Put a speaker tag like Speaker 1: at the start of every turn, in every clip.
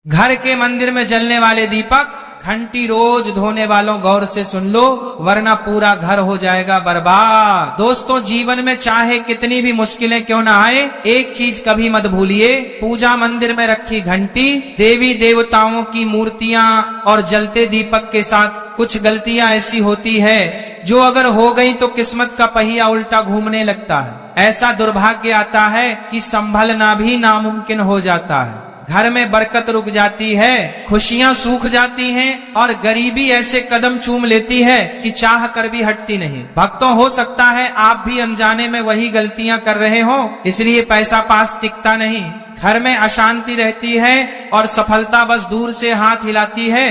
Speaker 1: घर के मंदिर में जलने वाले दीपक, घंटी रोज धोने वालों गौर से सुन लो, वरना पूरा घर हो जाएगा बर्बाद। दोस्तों, जीवन में चाहे कितनी भी मुश्किलें क्यों ना आए, एक चीज कभी मत भूलिए, पूजा मंदिर में रखी घंटी, देवी देवताओं की मूर्तियां और जलते दीपक के साथ कुछ गलतियां ऐसी होती है जो अगर हो गई तो किस्मत का पहिया उल्टा घूमने लगता है। ऐसा दुर्भाग्य आता है कि संभलना भी नामुमकिन हो जाता है। घर में बरकत रुक जाती है, खुशियां सूख जाती हैं और गरीबी ऐसे कदम चूम लेती है कि चाह कर भी हटती नहीं। भक्तों, हो सकता है आप भी अनजाने में वही गलतियां कर रहे हो, इसलिए पैसा पास टिकता नहीं, घर में अशांति रहती है और सफलता बस दूर से हाथ हिलाती है।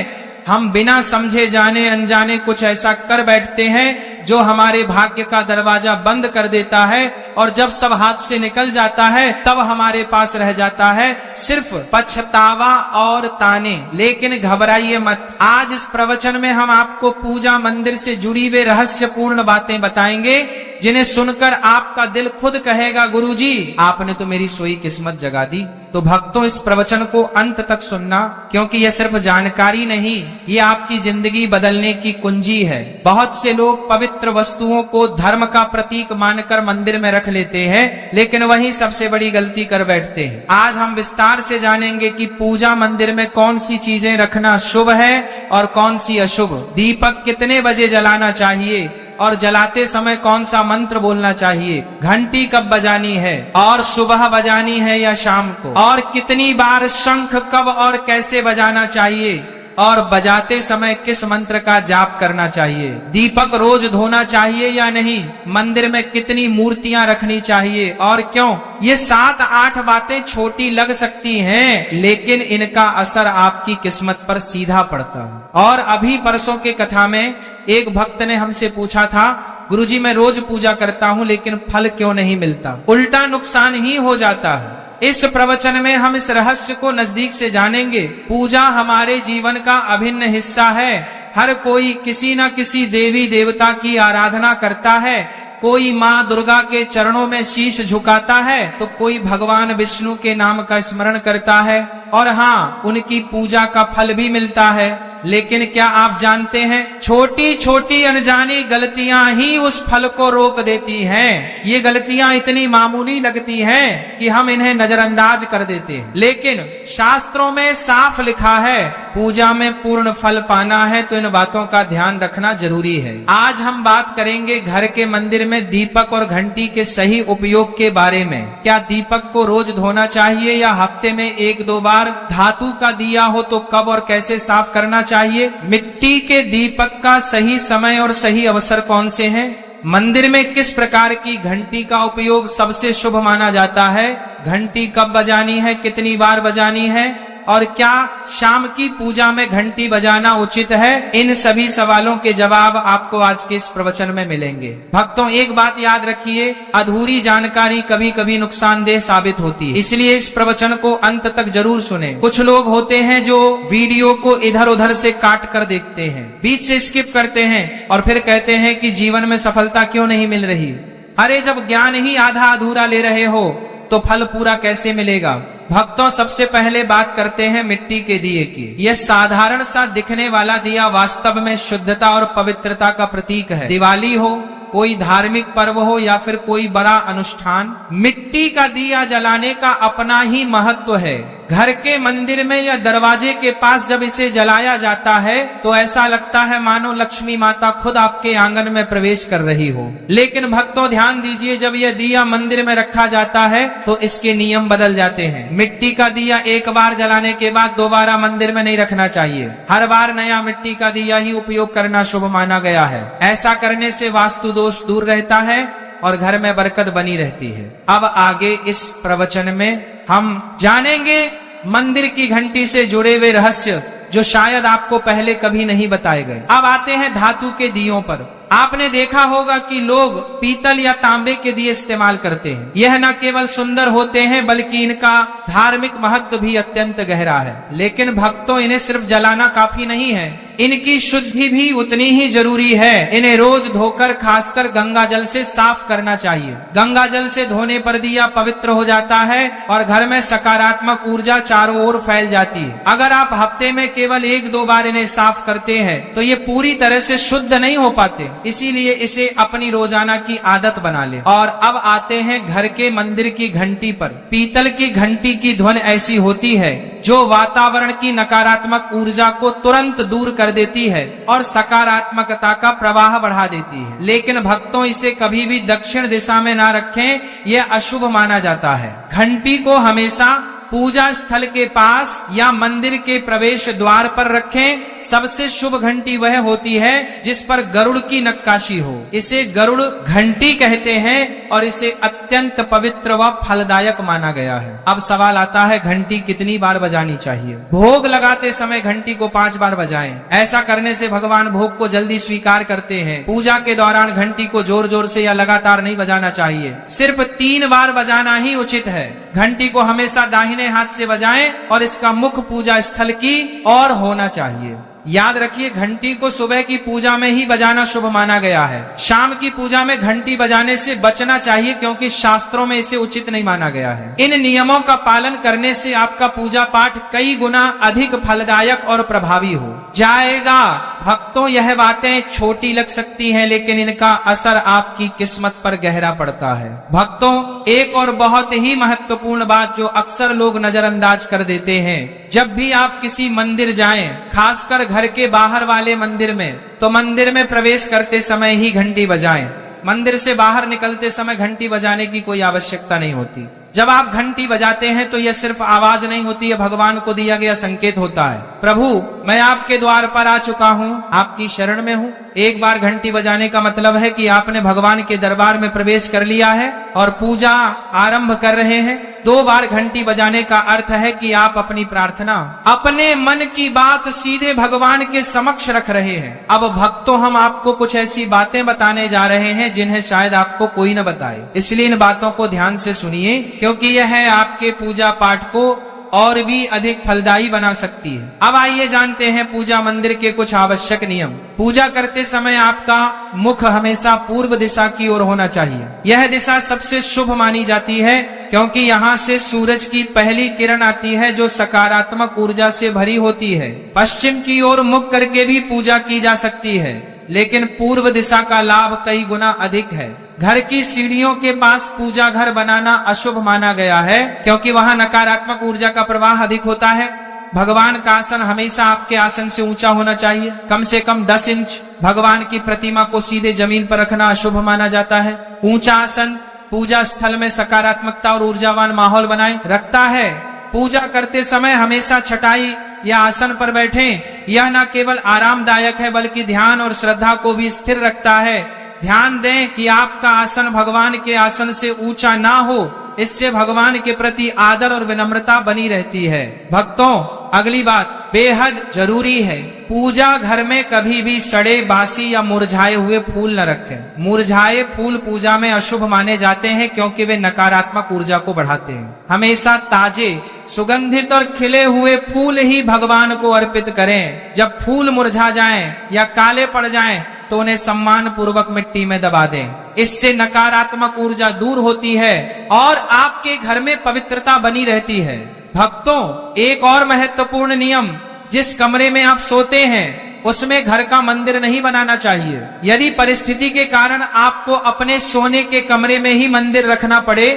Speaker 1: हम बिना समझे जाने अनजाने कुछ ऐसा कर बैठते हैं जो हमारे भाग्य का दरवाजा बंद कर देता है, और जब सब हाथ से निकल जाता है तब हमारे पास रह जाता है सिर्फ पछतावा और ताने। लेकिन घबराइए मत, आज इस प्रवचन में हम आपको पूजा मंदिर से जुड़ी हुई रहस्यपूर्ण बातें बताएंगे जिन्हें सुनकर आपका दिल खुद कहेगा, गुरुजी आपने तो मेरी सोई किस्मत जगा दी। तो भक्तों, इस प्रवचन को अंत तक सुनना, क्योंकि यह सिर्फ जानकारी नहीं, ये आपकी जिंदगी बदलने की कुंजी है। बहुत से लोग पवित्र वस्तुओं को धर्म का प्रतीक मानकर मंदिर में रख लेते हैं, लेकिन वही सबसे बड़ी गलती कर बैठते हैं। आज हम विस्तार से जानेंगे कि पूजा मंदिर में कौन सी चीजें रखना शुभ है और कौन सी अशुभ, दीपक कितने बजे जलाना चाहिए और जलाते समय कौन सा मंत्र बोलना चाहिए, घंटी कब बजानी है और सुबह बजानी है या शाम को, और कितनी बार शंख कब और कैसे बजाना चाहिए, और बजाते समय किस मंत्र का जाप करना चाहिए, दीपक रोज धोना चाहिए या नहीं, मंदिर में कितनी मूर्तियां रखनी चाहिए और क्यों। ये 7-8 बातें छोटी लग सकती हैं, लेकिन इनका असर आपकी किस्मत पर सीधा पड़ता है। और अभी परसों के कथा में एक भक्त ने हमसे पूछा था, गुरुजी मैं रोज पूजा करता हूँ लेकिन फल क्यों नहीं मिलता, उल्टा नुकसान ही हो जाता है। इस प्रवचन में हम इस रहस्य को नजदीक से जानेंगे। पूजा हमारे जीवन का अभिन्न हिस्सा है। हर कोई किसी न किसी देवी देवता की आराधना करता है, कोई माँ दुर्गा के चरणों में शीश झुकाता है तो कोई भगवान विष्णु के नाम का स्मरण करता है, और हाँ, उनकी पूजा का फल भी मिलता है। लेकिन क्या आप जानते हैं, छोटी छोटी अनजानी गलतियां ही उस फल को रोक देती हैं। ये गलतियां इतनी मामूली लगती हैं कि हम इन्हें नजरअंदाज कर देते हैं, लेकिन शास्त्रों में साफ लिखा है पूजा में पूर्ण फल पाना है तो इन बातों का ध्यान रखना जरूरी है। आज हम बात करेंगे घर के मंदिर में दीपक और घंटी के सही उपयोग के बारे में। क्या दीपक को रोज धोना चाहिए या हफ्ते में 1-2 बार? धातु का दिया हो तो कब और कैसे साफ करना चाहिए? मिट्टी के दीपक का सही समय और सही अवसर कौन से हैं? मंदिर में किस प्रकार की घंटी का उपयोग सबसे शुभ माना जाता है? घंटी कब बजानी है, कितनी बार बजानी है, और क्या शाम की पूजा में घंटी बजाना उचित है? इन सभी सवालों के जवाब आपको आज के इस प्रवचन में मिलेंगे। भक्तों, एक बात याद रखिए, अधूरी जानकारी कभी कभी नुकसानदेह साबित होती है, इसलिए इस प्रवचन को अंत तक जरूर सुने। कुछ लोग होते हैं जो वीडियो को इधर उधर से काट कर देखते हैं, बीच से स्किप करते हैं और फिर कहते हैं कि जीवन में सफलता क्यों नहीं मिल रही। अरे, जब ज्ञान ही आधा अधूरा ले रहे हो तो फल पूरा कैसे मिलेगा? भक्तों, सबसे पहले बात करते हैं मिट्टी के दिए की। यह साधारण सा दिखने वाला दिया वास्तव में शुद्धता और पवित्रता का प्रतीक है। दिवाली हो, कोई धार्मिक पर्व हो या फिर कोई बड़ा अनुष्ठान, मिट्टी का दिया जलाने का अपना ही महत्व है। घर के मंदिर में या दरवाजे के पास जब इसे जलाया जाता है तो ऐसा लगता है मानो लक्ष्मी माता खुद आपके आंगन में प्रवेश कर रही हो। लेकिन भक्तों ध्यान दीजिए, जब यह दिया मंदिर में रखा जाता है तो इसके नियम बदल जाते हैं। मिट्टी का दिया एक बार जलाने के बाद दोबारा मंदिर में नहीं रखना चाहिए। हर बार नया मिट्टी का दिया ही उपयोग करना शुभ माना गया है। ऐसा करने से वास्तु दोष दूर रहता है और घर में बरकत बनी रहती है। अब आगे इस प्रवचन में हम जानेंगे मंदिर की घंटी से जुड़े हुए रहस्य जो शायद आपको पहले कभी नहीं बताए गए। अब आते हैं धातु के दियों पर। आपने देखा होगा कि लोग पीतल या तांबे के दिए इस्तेमाल करते हैं। यह न केवल सुंदर होते हैं बल्कि इनका धार्मिक महत्व भी अत्यंत गहरा है। लेकिन भक्तों, इन्हें सिर्फ जलाना काफी नहीं है, इनकी शुद्धि भी उतनी ही जरूरी है। इन्हें रोज धोकर खासकर गंगा जल से साफ करना चाहिए। गंगा जल से धोने पर दिया पवित्र हो जाता है और घर में सकारात्मक ऊर्जा चारों ओर फैल जाती है। अगर आप हफ्ते में केवल 1-2 बार इन्हें साफ करते हैं तो ये पूरी तरह से शुद्ध नहीं हो पाते, इसीलिए इसे अपनी रोजाना की आदत बना ले। और अब आते हैं घर के मंदिर की घंटी पर। पीतल की घंटी की ध्वनि ऐसी होती है जो वातावरण की नकारात्मक ऊर्जा को तुरंत दूर कर देती है और सकारात्मकता का प्रवाह बढ़ा देती है। लेकिन भक्तों, इसे कभी भी दक्षिण दिशा में ना रखें, यह अशुभ माना जाता है। घंटी को हमेशा पूजा स्थल के पास या मंदिर के प्रवेश द्वार पर रखें। सबसे शुभ घंटी वह होती है जिस पर गरुड़ की नक्काशी हो। इसे गरुड़ घंटी कहते हैं और इसे अत्यंत पवित्र व फलदायक माना गया है। अब सवाल आता है, घंटी कितनी बार बजानी चाहिए? भोग लगाते समय घंटी को 5 बार बजाएं। ऐसा करने से भगवान भोग को जल्दी स्वीकार करते हैं। पूजा के दौरान घंटी को जोर जोर से या लगातार नहीं बजाना चाहिए, सिर्फ 3 बार बजाना ही उचित है। घंटी को हमेशा दाहिने हाथ से बजाएं और इसका मुख पूजा स्थल की ओर होना चाहिए। याद रखिए, घंटी को सुबह की पूजा में ही बजाना शुभ माना गया है। शाम की पूजा में घंटी बजाने से बचना चाहिए क्योंकि शास्त्रों में इसे उचित नहीं माना गया है। इन नियमों का पालन करने से आपका पूजा पाठ कई गुना अधिक फलदायक और प्रभावी हो जाएगा। भक्तों, यह बातें छोटी लग सकती हैं लेकिन इनका असर आपकी किस्मत पर गहरा पड़ता है। भक्तों, एक और बहुत ही महत्वपूर्ण बात जो अक्सर लोग नजरअंदाज कर देते हैं, जब भी आप किसी मंदिर जाएं, खासकर घर के बाहर वाले मंदिर में, तो मंदिर में प्रवेश करते समय ही घंटी बजाएं। मंदिर से बाहर निकलते समय घंटी बजाने की कोई आवश्यकता नहीं होती। जब आप घंटी बजाते हैं तो यह सिर्फ आवाज नहीं होती, यह भगवान को दिया गया संकेत होता है। प्रभु, मैं आपके द्वार पर आ चुका हूँ, आपकी शरण में हूँ। एक बार घंटी बजाने का मतलब है कि आपने भगवान के दरबार में प्रवेश कर लिया है और पूजा आरंभ कर रहे हैं। 2 बार घंटी बजाने का अर्थ है कि आप अपनी प्रार्थना, अपने मन की बात सीधे भगवान के समक्ष रख रहे हैं। अब भक्तों, हम आपको कुछ ऐसी बातें बताने जा रहे हैं जिन्हें शायद आपको कोई न बताए, इसलिए इन बातों को ध्यान से सुनिए क्योंकि यह आपके पूजा पाठ को और भी अधिक फलदायी बना सकती है। अब आइए जानते हैं पूजा मंदिर के कुछ आवश्यक नियम। पूजा करते समय आपका मुख हमेशा पूर्व दिशा की ओर होना चाहिए। यह दिशा सबसे शुभ मानी जाती है क्योंकि यहाँ से सूरज की पहली किरण आती है जो सकारात्मक ऊर्जा से भरी होती है। पश्चिम की ओर मुख करके भी पूजा की जा सकती है, लेकिन पूर्व दिशा का लाभ कई गुना अधिक है। घर की सीढ़ियों के पास पूजा घर बनाना अशुभ माना गया है क्योंकि वहाँ नकारात्मक ऊर्जा का प्रवाह अधिक होता है। भगवान का आसन हमेशा आपके आसन से ऊंचा होना चाहिए, कम से कम 10 इंच। भगवान की प्रतिमा को सीधे जमीन पर रखना अशुभ माना जाता है। ऊंचा आसन पूजा स्थल में सकारात्मकता और ऊर्जावान माहौल बनाए रखता है। पूजा करते समय हमेशा चटाई या आसन पर बैठें। यह न केवल आरामदायक है बल्कि ध्यान और श्रद्धा को भी स्थिर रखता है। ध्यान दें कि आपका आसन भगवान के आसन से ऊंचा ना हो, इससे भगवान के प्रति आदर और विनम्रता बनी रहती है। भक्तों, अगली बात बेहद जरूरी है, पूजा घर में कभी भी सड़े, बासी या मुरझाए हुए फूल न रखें। मुरझाए फूल पूजा में अशुभ माने जाते हैं क्योंकि वे नकारात्मक ऊर्जा को बढ़ाते हैं। हमेशा ताजे, सुगंधित और खिले हुए फूल ही भगवान को अर्पित करें। जब फूल मुरझा जाएं या काले पड़ जाएं तो उन्हें सम्मान पूर्वक मिट्टी में दबा दें। इससे नकारात्मक ऊर्जा दूर होती है और आपके घर में पवित्रता बनी रहती है। भक्तों, एक और महत्वपूर्ण नियम, जिस कमरे में आप सोते हैं उसमें घर का मंदिर नहीं बनाना चाहिए। यदि परिस्थिति के कारण आपको अपने सोने के कमरे में ही मंदिर रखना पड़े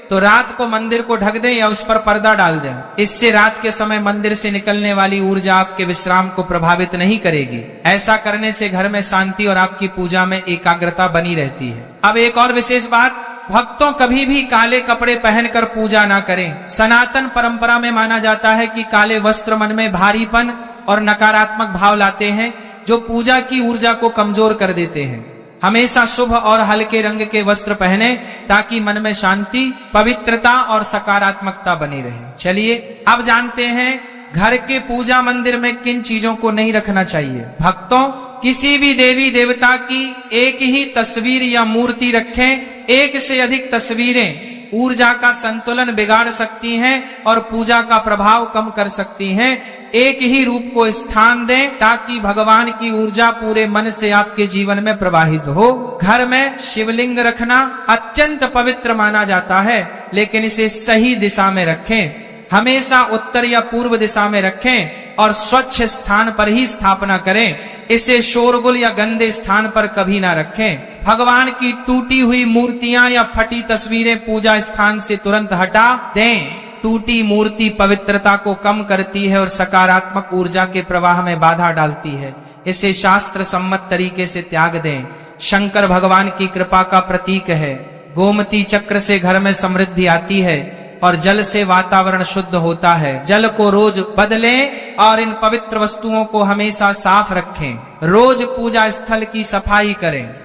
Speaker 1: तो रात को मंदिर को ढक दें या उस पर पर्दा डाल दें। इससे रात के समय मंदिर से निकलने वाली ऊर्जा आपके विश्राम को प्रभावित नहीं करेगी। ऐसा करने से घर में शांति और आपकी पूजा में एकाग्रता बनी रहती है। अब एक और विशेष बात, भक्तों कभी भी काले कपड़े पहनकर पूजा ना करें। सनातन परंपरा में माना जाता है कि काले वस्त्र मन में भारीपन और नकारात्मक भाव लाते हैं जो पूजा की ऊर्जा को कमजोर कर देते हैं। हमेशा शुभ और हल्के रंग के वस्त्र पहने ताकि मन में शांति, पवित्रता और सकारात्मकता बनी रहे। चलिए अब जानते हैं घर के पूजा मंदिर में किन चीजों को नहीं रखना चाहिए। भक्तों, किसी भी देवी देवता की एक ही तस्वीर या मूर्ति रखें, एक से अधिक तस्वीरें ऊर्जा का संतुलन बिगाड़ सकती हैं और पूजा का प्रभाव कम कर सकती हैं। एक ही रूप को स्थान दें ताकि भगवान की ऊर्जा पूरे मन से आपके जीवन में प्रवाहित हो। घर में शिवलिंग रखना अत्यंत पवित्र माना जाता है, लेकिन इसे सही दिशा में रखें। हमेशा उत्तर या पूर्व दिशा में रखें और स्वच्छ स्थान पर ही स्थापना करें। इसे शोरगुल या गंदे स्थान पर कभी ना रखें। भगवान की टूटी हुई मूर्तियां या फटी तस्वीरें पूजा स्थान से तुरंत हटा दें। टूटी मूर्ति पवित्रता को कम करती है और सकारात्मक ऊर्जा के प्रवाह में बाधा डालती है। इसे शास्त्र सम्मत तरीके से त्याग दें। शंकर भगवान की कृपा का प्रतीक है। गोमती चक्र से घर में समृद्धि आती है और जल से वातावरण शुद्ध होता है। जल को रोज बदलें और इन पवित्र वस्तुओं को हमेशा साफ रखें। रोज पूजा स्थल की सफाई करें।